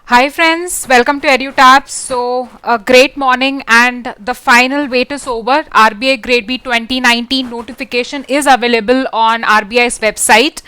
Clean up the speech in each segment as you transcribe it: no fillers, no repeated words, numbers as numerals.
Hi friends, welcome to EduTap. So a great morning and the final wait is over. RBI Grade B 2019 notification is available on RBI's website.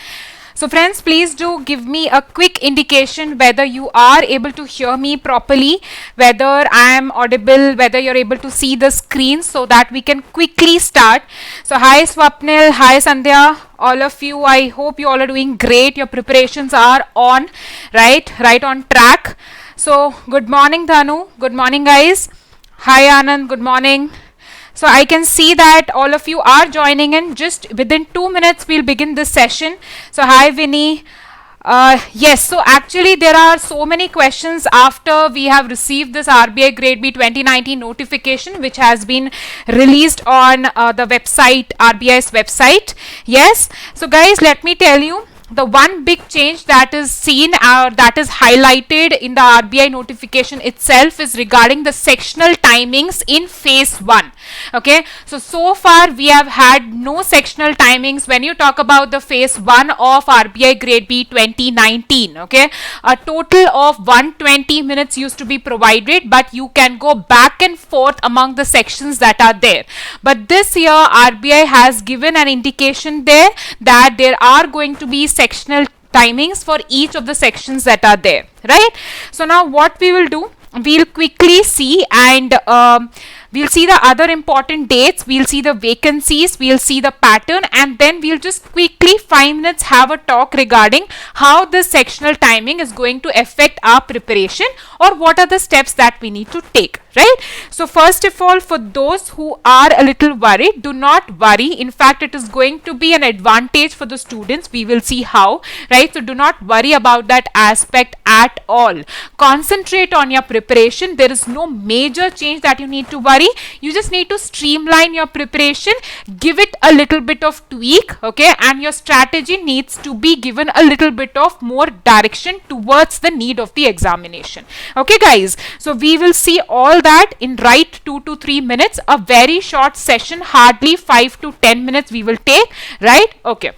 So friends, please do give me a quick indication whether you are able to hear me properly, whether I am audible, whether you're able to see the screen so that we can quickly start. So hi Swapnil, hi Sandhya, all of you. I hope you all are doing great. Your preparations are on, right on track. So good morning Dhanu, good morning guys. Hi Anand, good morning. So I can see that all of you are joining in. Just within 2 minutes we'll begin this session. So hi Vinny. Yes, so actually there are so many questions after we have received this RBI Grade B 2019 notification which has been released on the website, RBI's website. Yes, so guys, let me tell you, the one big change that is seen or that is highlighted in the RBI notification itself is regarding the sectional timings in phase 1. Okay, so far we have had no sectional timings when you talk about the phase 1 of RBI Grade B 2019. Okay, a total of 120 minutes used to be provided, but you can go back and forth among the sections that are there. But this year RBI has given an indication there that there are going to be sectional timings for each of the sections that are there, right? So now what we will do, we'll quickly see and we'll see the other important dates, we'll see the vacancies, we'll see the pattern, and then we'll just quickly 5 minutes have a talk regarding how this sectional timing is going to affect our preparation or what are the steps that we need to take, right? So first of all, for those who are a little worried, do not worry. In fact, it is going to be an advantage for the students. We will see how, right? So do not worry about that aspect at all. Concentrate on your preparation. There is no major change that you need to worry. You just need to streamline your preparation, give it a little bit of tweak, okay, and your strategy needs to be given a little bit of more direction towards the need of the examination. Okay guys, so we will see all that in right 2 to 3 minutes, a very short session, hardly 5 to 10 minutes we will take, right? Okay.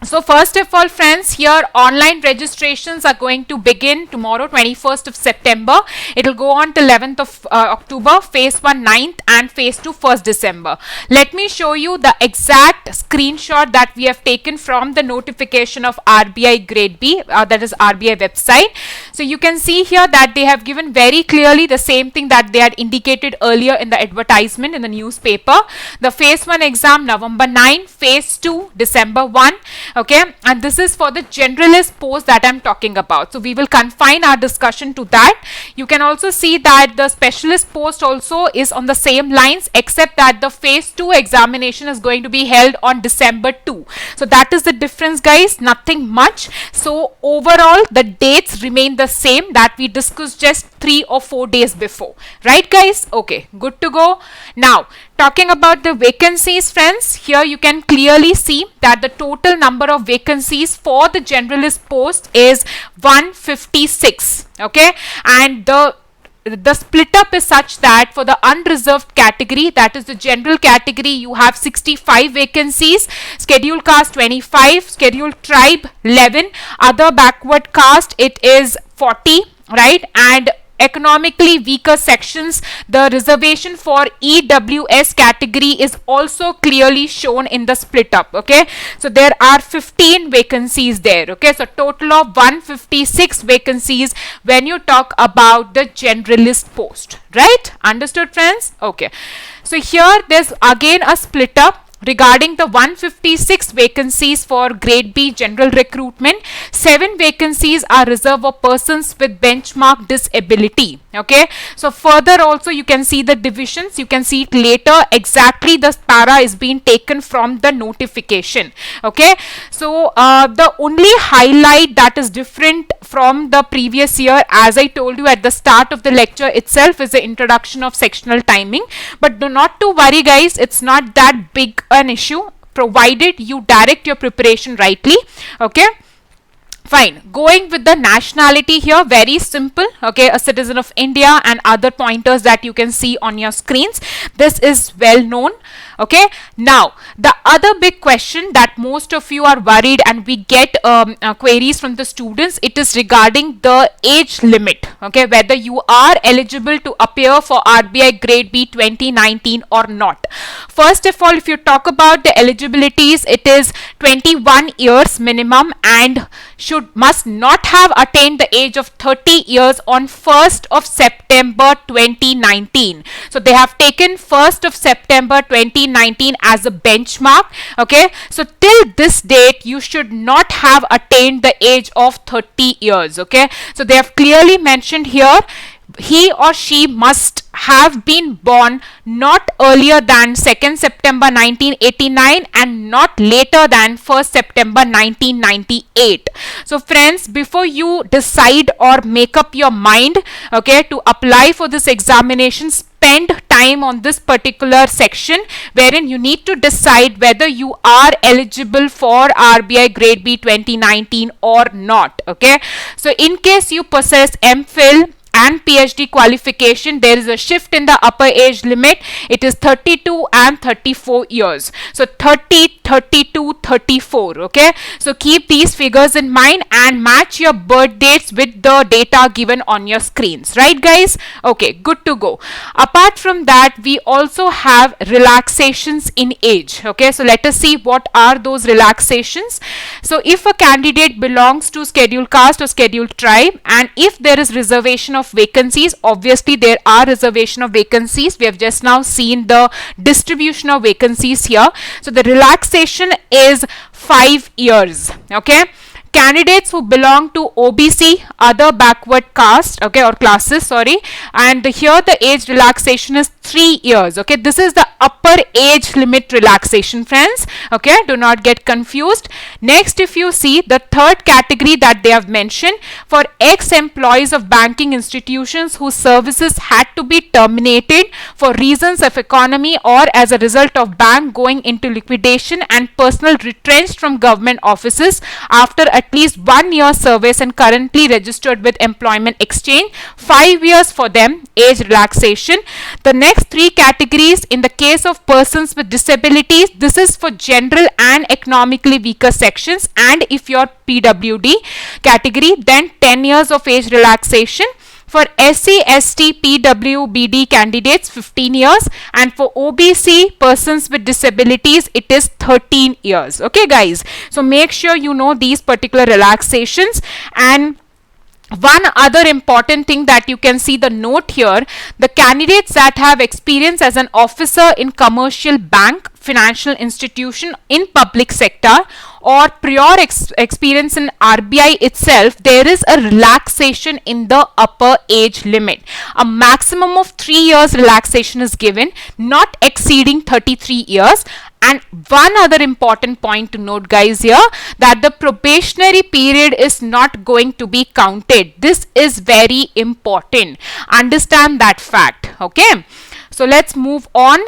So first of all friends, here online registrations are going to begin tomorrow, 21st of September. It will go on till 11th of October, phase 1 9th and phase 2 1st December. Let me show you the exact screenshot that we have taken from the notification of RBI Grade B, that is RBI website. So you can see here that they have given very clearly the same thing that they had indicated earlier in the advertisement in the newspaper. The phase 1 exam November 9, phase 2 December 1. Okay, and this is for the generalist post that I'm talking about. So we will confine our discussion to that. You can also see that the specialist post also is on the same lines, except that the phase 2 examination is going to be held on December 2. So that is the difference guys, nothing much. So overall the dates remain the same that we discussed just 3 or 4 days before, right guys? Okay, good to go. Now talking about the vacancies friends, here you can clearly see that the total number of vacancies for the generalist post is 156. Okay, and the split up is such that for the unreserved category, that is the general category, you have 65 vacancies, scheduled caste 25, scheduled tribe 11, other backward caste it is 40, right? And economically weaker sections, the reservation for EWS category is also clearly shown in the split up. Okay, so there are 15 vacancies there. Okay, so total of 156 vacancies when you talk about the generalist post, right? Understood friends? Okay, so here there's again a split up regarding the 156 vacancies for Grade B general recruitment. 7 vacancies are reserved for persons with benchmark disability. Okay, so further also you can see the divisions, you can see it later, exactly the para is being taken from the notification. Okay, so the only highlight that is different from the previous year, as I told you at the start of the lecture itself, is the introduction of sectional timing. But do not to worry guys, it's not that big an issue provided you direct your preparation rightly. Okay, fine. Going with the nationality here, very simple. Okay, a citizen of India and other pointers that you can see on your screens. This is well known. Okay, now the other big question that most of you are worried and we get queries from the students, it is regarding the age limit. Okay, whether you are eligible to appear for RBI Grade B 2019 or not. First of all, if you talk about the eligibilities, it is 21 years minimum and must not have attained the age of 30 years on 1st of September 2019. So they have taken 1st of September 2019 as a benchmark. Okay, so till this date you should not have attained the age of 30 years. Okay, so they have clearly mentioned here, he or she must have been born not earlier than 2nd September 1989 and not later than 1st September 1998. So friends, before you decide or make up your mind, okay, to apply for this examination, spend time on this particular section wherein you need to decide whether you are eligible for RBI Grade B 2019 or not. Okay, so in case you possess MPhil and PhD qualification, there is a shift in the upper age limit. It is 32 and 34 years. So 30, 32, 34. Okay, so keep these figures in mind and match your birth dates with the data given on your screens, right guys? Okay, good to go. Apart from that, we also have relaxations in age. Okay, so let us see what are those relaxations. So if a candidate belongs to scheduled caste or scheduled tribe, and if there is reservation of vacancies, obviously there are reservation of vacancies. We have just now seen the distribution of vacancies here. So the relaxation is 5 years. Okay, candidates who belong to OBC, other backward caste, okay, or classes, sorry, and here the age relaxation is 3 years. Okay, this is the upper age limit relaxation, friends. Okay, do not get confused. Next, if you see the third category that they have mentioned, for ex-employees of banking institutions whose services had to be terminated for reasons of economy or as a result of bank going into liquidation and personal retrenched from government offices after at least 1 year service and currently registered with Employment Exchange, 5 years for them, age relaxation. The next three categories, in the case of persons with disabilities, this is for general and economically weaker sections, and if you're PWD category, then 10 years of age relaxation. For SC, ST, PWBD candidates, 15 years, and for OBC persons with disabilities, it is 13 years. Okay guys, so make sure you know these particular relaxations. And one other important thing that you can see the note here, the candidates that have experience as an officer in commercial bank, financial institution, in public sector, or prior experience in RBI itself, there is a relaxation in the upper age limit. A maximum of 3 years relaxation is given, not exceeding 33 years. And one other important point to note guys here, that the probationary period is not going to be counted. This is very important. Understand that fact. Okay, so let's move on.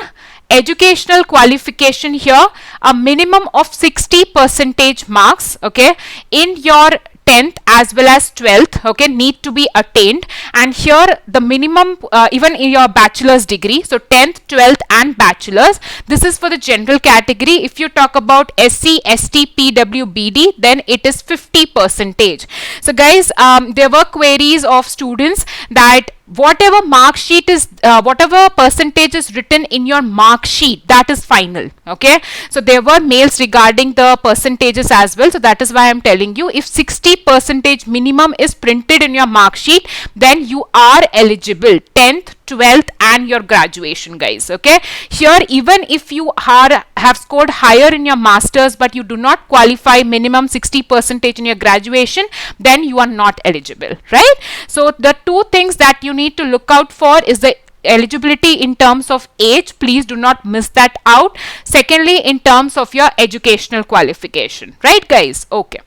Educational qualification here, a minimum of 60% marks, okay, in your 10th as well as 12th, okay, need to be attained. And here the minimum even in your bachelor's degree, so 10th, 12th and bachelor's, this is for the general category. If you talk about SC, ST, PWBD, then it is 50%. So guys, there were queries of students that whatever mark sheet is, whatever percentage is written in your mark sheet, that is final. Okay, so there were mails regarding the percentages as well. So that is why I am telling you, if 60% minimum is printed in your mark sheet, then you are eligible, 10th, 12th and your graduation guys. Okay, here even if you have scored higher in your masters but you do not qualify minimum 60% in your graduation, then you are not eligible, right? So the two things that you need to look out for is the eligibility in terms of age, please do not miss that out. Secondly, in terms of your educational qualification, right guys? Okay,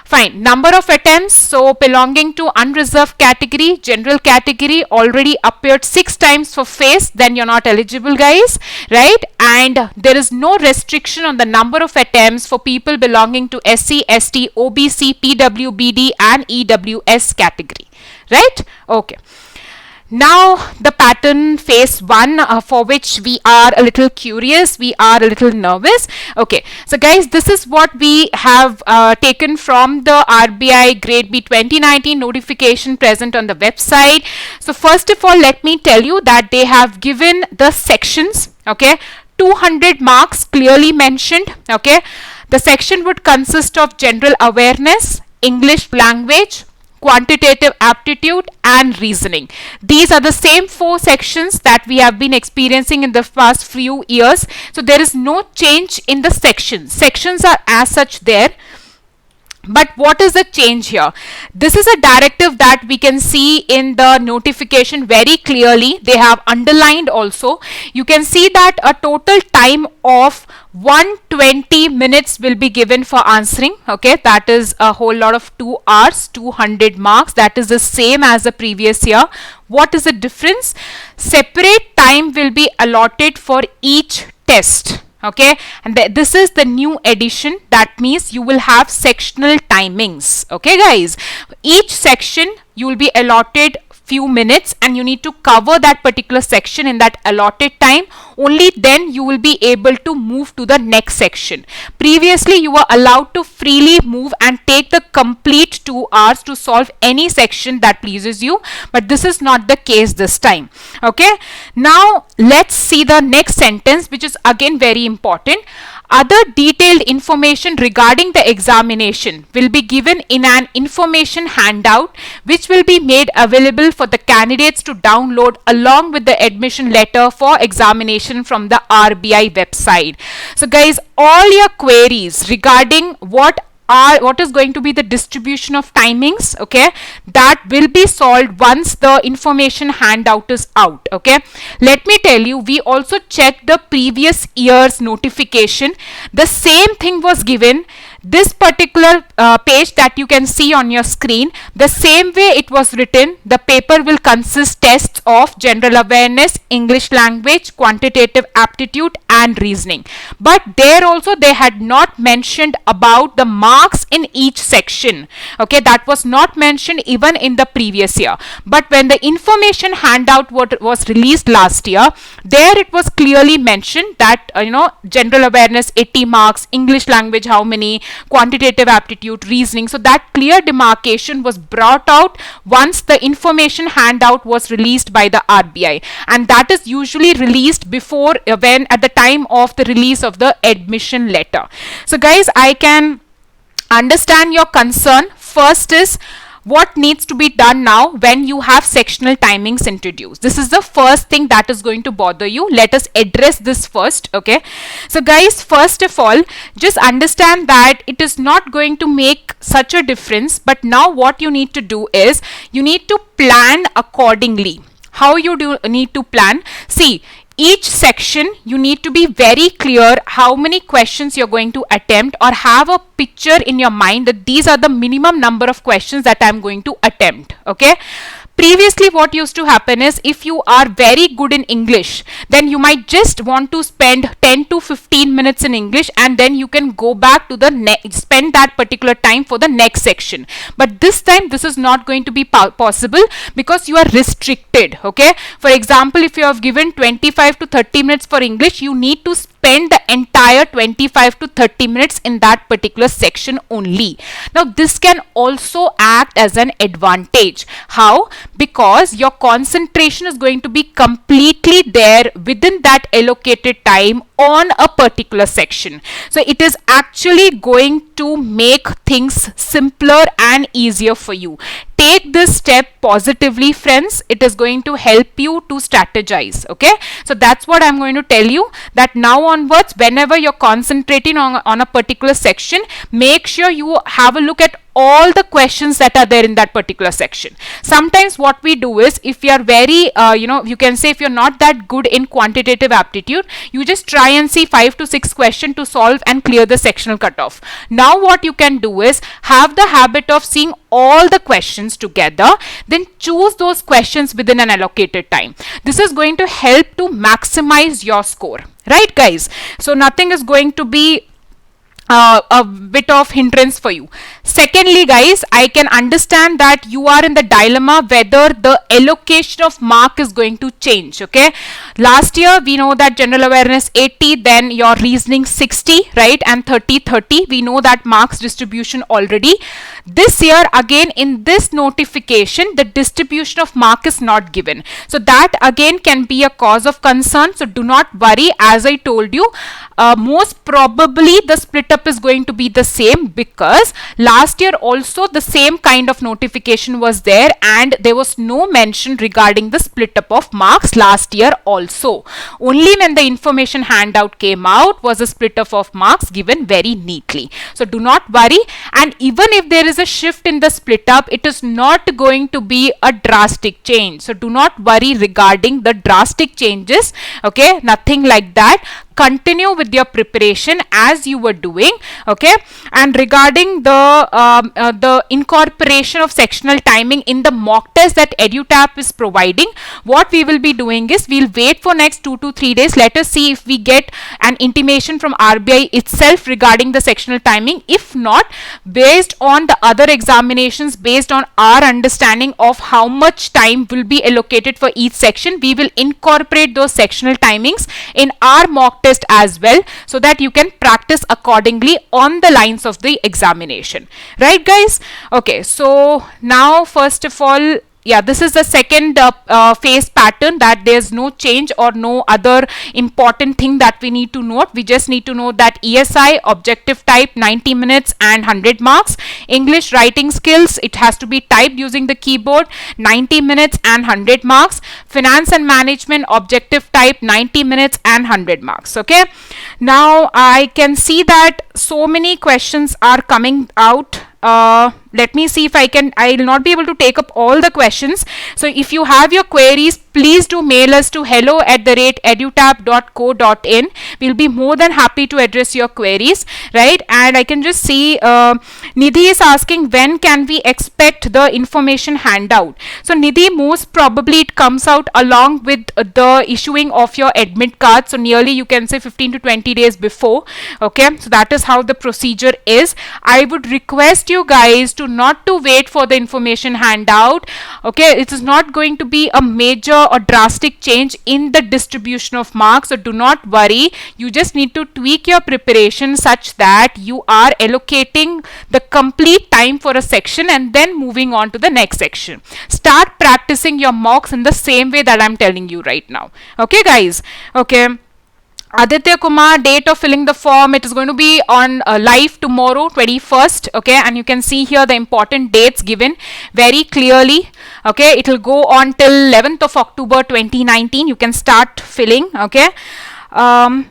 fine. Number of attempts, so belonging to unreserved category, general category, already appeared 6 times for face, then you're not eligible guys, right? And there is no restriction on the number of attempts for people belonging to SC, ST, OBC, PWBD and EWS category, right? Okay. Now the pattern phase 1, for which we are a little curious, we are a little nervous. Okay, so guys, this is what we have taken from the RBI Grade B 2019 notification present on the website. So first of all, let me tell you that they have given the sections, okay, 200 marks clearly mentioned. Okay, the section would consist of general awareness, English language, quantitative aptitude and reasoning. These are the same 4 sections that we have been experiencing in the past few years. So there is no change in the sections. Sections are as such there. But what is the change here? This is a directive that we can see in the notification very clearly. They have underlined also. You can see that a total time of 120 minutes will be given for answering. Okay, that is a whole lot of 2 hours, 200 marks. That is the same as the previous year. What is the difference? Separate time will be allotted for each test. Okay, and this is the new addition. That means you will have sectional timings. Okay guys, each section you will be allotted few minutes and you need to cover that particular section in that allotted time. Only then you will be able to move to the next section. Previously you were allowed to freely move and take the complete 2 hours to solve any section that pleases you, but this is not the case this time. Okay, now let's see the next sentence, which is again very important. Other detailed information regarding the examination will be given in an information handout, which will be made available for the candidates to download along with the admission letter for examination from the RBI website. So guys, all your queries regarding what is going to be the distribution of timings, okay, that will be solved once the information handout is out. Okay, let me tell you, we also checked the previous year's notification. The same thing was given. This particular page that you can see on your screen, the same way it was written. The paper will consist tests of general awareness, English language, quantitative aptitude and reasoning. But there also they had not mentioned about the marks in each section. Okay, that was not mentioned even in the previous year. But when the information handout was released last year, there it was clearly mentioned that general awareness 80 marks, English language how many, quantitative aptitude, reasoning. So that clear demarcation was brought out once the information handout was released by the RBI, and that is usually released before when at the time of the release of the admission letter. So guys, I can understand your concern. First is, what needs to be done now when you have sectional timings introduced? This is the first thing that is going to bother you. Let us address this first. Okay, so guys, first of all, just understand that it is not going to make such a difference, but now what you need to do is you need to plan accordingly. How you need to plan? See, each section you need to be very clear how many questions you're going to attempt, or have a picture in your mind that these are the minimum number of questions that I'm going to attempt. Okay, previously what used to happen is, if you are very good in English, then you might just want to spend 10 to 15 minutes in English and then you can go back to the spend that particular time for the next section. But this time this is not going to be possible because you are restricted. Okay, for example, if you have given 25 to 30 minutes for English, you need to spend the entire 25 to 30 minutes in that particular section only. Now this can also act as an advantage. How? Because your concentration is going to be completely there within that allocated time on a particular section. So it is actually going to make things simpler and easier for you. Take this step positively, friends. It is going to help you to strategize. Okay, so that's what I'm going to tell you, that now onwards, whenever you're concentrating on a particular section, make sure you have a look at all the questions that are there in that particular section. Sometimes what we do is, if you are very you can say if you're not that good in quantitative aptitude, you just try and see 5 to 6 questions to solve and clear the sectional cutoff. Now what you can do is have the habit of seeing all the questions together, then choose those questions within an allocated time. This is going to help to maximize your score, right guys? So nothing is going to be a bit of hindrance for you. Secondly, guys, I can understand that you are in the dilemma whether the allocation of mark is going to change. Okay, last year we know that general awareness 80, then your reasoning 60, right, and 30. We know that marks distribution already. This year again in this notification the distribution of mark is not given, so that again can be a cause of concern. So do not worry, as I told you, most probably the split up is going to be the same, because last year also the same kind of notification was there and there was no mention regarding the split up of marks last year also. Only when the information handout came out was a split up of marks given very neatly. So do not worry, and even if there is a shift in the split up, it is not going to be a drastic change. So do not worry regarding the drastic changes. Okay, nothing like that. Continue with your preparation as you were doing. Okay, and regarding the incorporation of sectional timing in the mock test that EduTap is providing, what we will be doing is we'll wait for next 2 to 3 days. Let us see if we get an intimation from RBI itself regarding the sectional timing. If not, based on the other examinations, based on our understanding of how much time will be allocated for each section, we will incorporate those sectional timings in our mock test as well, so that you can practice accordingly on the lines of the examination, right guys? Okay, so now first of all, yeah, this is the second phase pattern, that there's no change or no other important thing that we need to note. We just need to know that ESI objective type 90 minutes and 100 marks. English writing skills, it has to be typed using the keyboard, 90 minutes and 100 marks. Finance and management objective type 90 minutes and 100 marks. Okay, now I can see that so many questions are coming out. Let me see if I will not be able to take up all the questions. So if you have your queries, please do mail us to hello@edutap.co.in. We'll be more than happy to address your queries, right? And I can just see Nidhi is asking, when can we expect the information handout? So Nidhi, most probably it comes out along with the issuing of your admit card. So nearly you can say 15 to 20 days before. Okay, so that is how the procedure is. I would request you guys to not to wait for the information handout. Okay, it is not going to be a major or drastic change in the distribution of marks, so do not worry. You just need to tweak your preparation such that you are allocating the complete time for a section and then moving on to the next section. Start practicing your mocks in the same way that I'm telling you right now. Okay guys? Okay, Aditya Kumar, date of filling the form, it is going to be on live tomorrow 21st. Okay, and you can see here the important dates given very clearly. Okay, it will go on till 11th of October 2019. You can start filling. Okay, am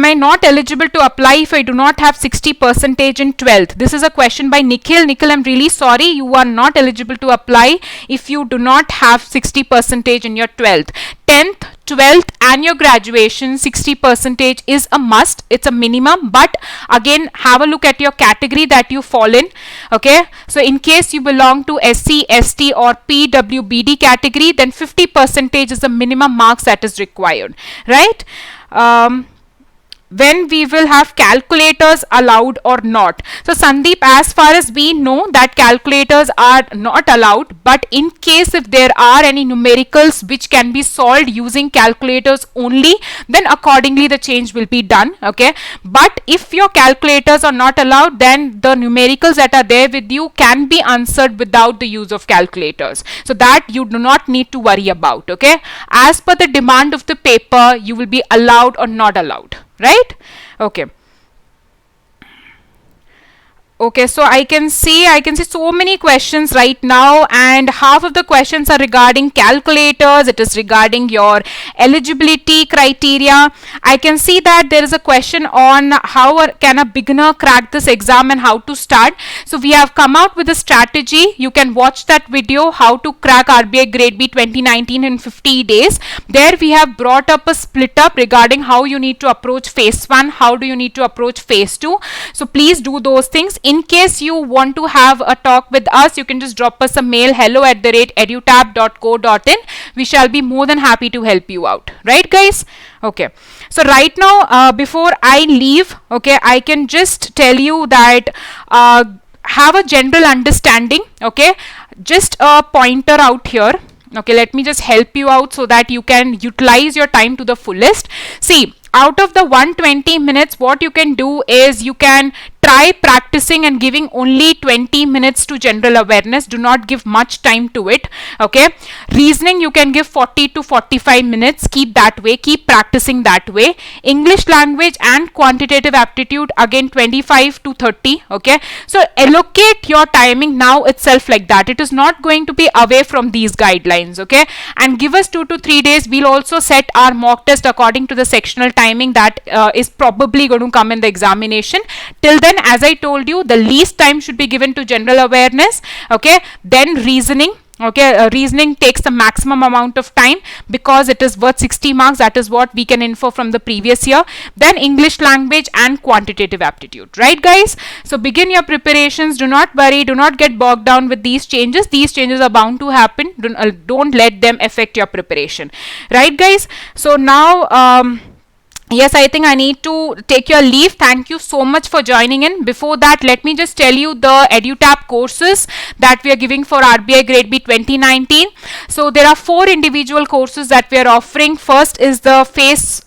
I not eligible to apply if I do not have 60% in 12th? This is a question by Nikhil. Nikhil, I'm really sorry, you are not eligible to apply if you do not have 60% in your 12th. 10th, 12th and your graduation, 60% is a must. It's a minimum, but again have a look at your category that you fall in. Okay, so in case you belong to SC, ST or PWBD category, then 50% is the minimum marks that is required, right? When we will have calculators allowed or not? So Sandeep, as far as we know that calculators are not allowed, but in case if there are any numericals which can be solved using calculators only, then accordingly the change will be done. Okay, but if your calculators are not allowed, then the numericals that are there with you can be answered without the use of calculators, so that you do not need to worry about. Okay, as per the demand of the paper, you will be allowed or not allowed, right? Okay. Okay, so I can see so many questions right now, and half of the questions are regarding calculators. It is regarding your eligibility criteria. I can see that there is a question on how can a beginner crack this exam and how to start. So we have come out with a strategy. You can watch that video, how to crack RBI Grade B 2019 in 50 days. There we have brought up a split up regarding how you need to approach phase 1, how do you need to approach phase 2. So please do those things. In case you want to have a talk with us, you can just drop us a mail, hello@edutap.co.in. We shall be more than happy to help you out, right guys? Okay, so right now before I leave, okay, I can just tell you that have a general understanding, okay, just a pointer out here. Okay, let me just help you out so that you can utilize your time to the fullest. See, out of the 120 minutes, what you can do is you can try practicing and giving only 20 minutes to general awareness. Do not give much time to it. Okay, reasoning you can give 40 to 45 minutes. Keep that way, keep practicing that way. English language and quantitative aptitude again 25 to 30. Okay, so allocate your timing now itself like that. It is not going to be away from these guidelines. Okay, and give us 2 to 3 days. We'll also set our mock test according to the sectional timing that is probably going to come in the examination. Till then, as I told you, the least time should be given to general awareness. Okay, then reasoning. Okay, reasoning takes the maximum amount of time because it is worth 60 marks. That is what we can infer from the previous year. Then English language and quantitative aptitude, right guys? So begin your preparations. Do not worry, do not get bogged down with these changes. These changes are bound to happen. Don't let them affect your preparation, right guys? So now yes, I think I need to take your leave. Thank you so much for joining in. Before that, let me just tell you the EduTap courses that we are giving for RBI Grade B 2019. So there are 4 individual courses that we are offering. First is the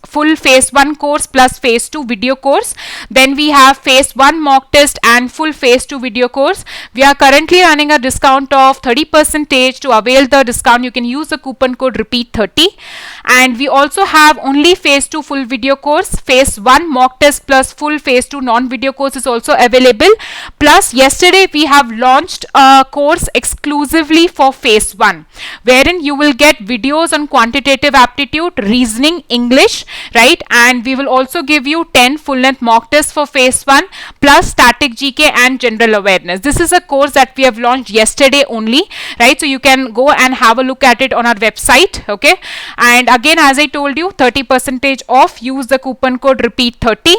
full phase 1 course plus phase 2 video course. Then we have phase 1 mock test and full phase 2 video course. We are currently running a discount of 30%. To avail the discount, you can use the coupon code repeat30. And we also have only phase 2 full video course. Phase 1 mock test plus full phase 2 non-video course is also available. Plus yesterday we have launched a course exclusively for phase 1, wherein you will get videos on quantitative aptitude, reasoning, English, right? And we will also give you 10 full-length mock tests for phase 1 plus static GK and general awareness. This is a course that we have launched yesterday only, right? So you can go and have a look at it on our website. Okay, and again, as I told you, 30% off. Use the coupon code repeat30.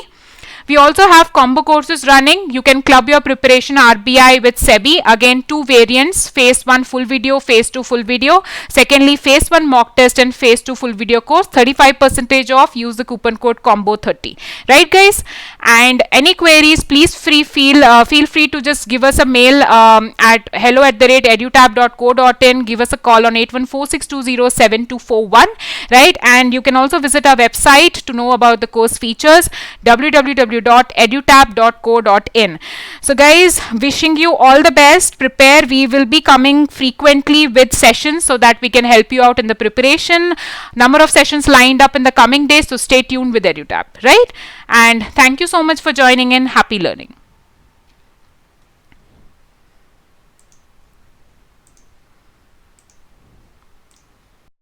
We also have combo courses running. You can club your preparation RBI with SEBI. Again, 2 variants, phase 1 full video, phase 2 full video. Secondly, phase 1 mock test and phase 2 full video course. 35% off. Use the coupon code combo30. Right guys? And any queries, please feel free to just give us a mail at hello@edutap.co.in. Give us a call on 814-620-7241. Right? And you can also visit our website to know about the course features, www.edutap.co.in. So guys, wishing you all the best. Prepare. We will be coming frequently with sessions so that we can help you out in the preparation. Number of sessions lined up in the coming days, so stay tuned with EduTap, right? And thank you so much for joining in. Happy learning.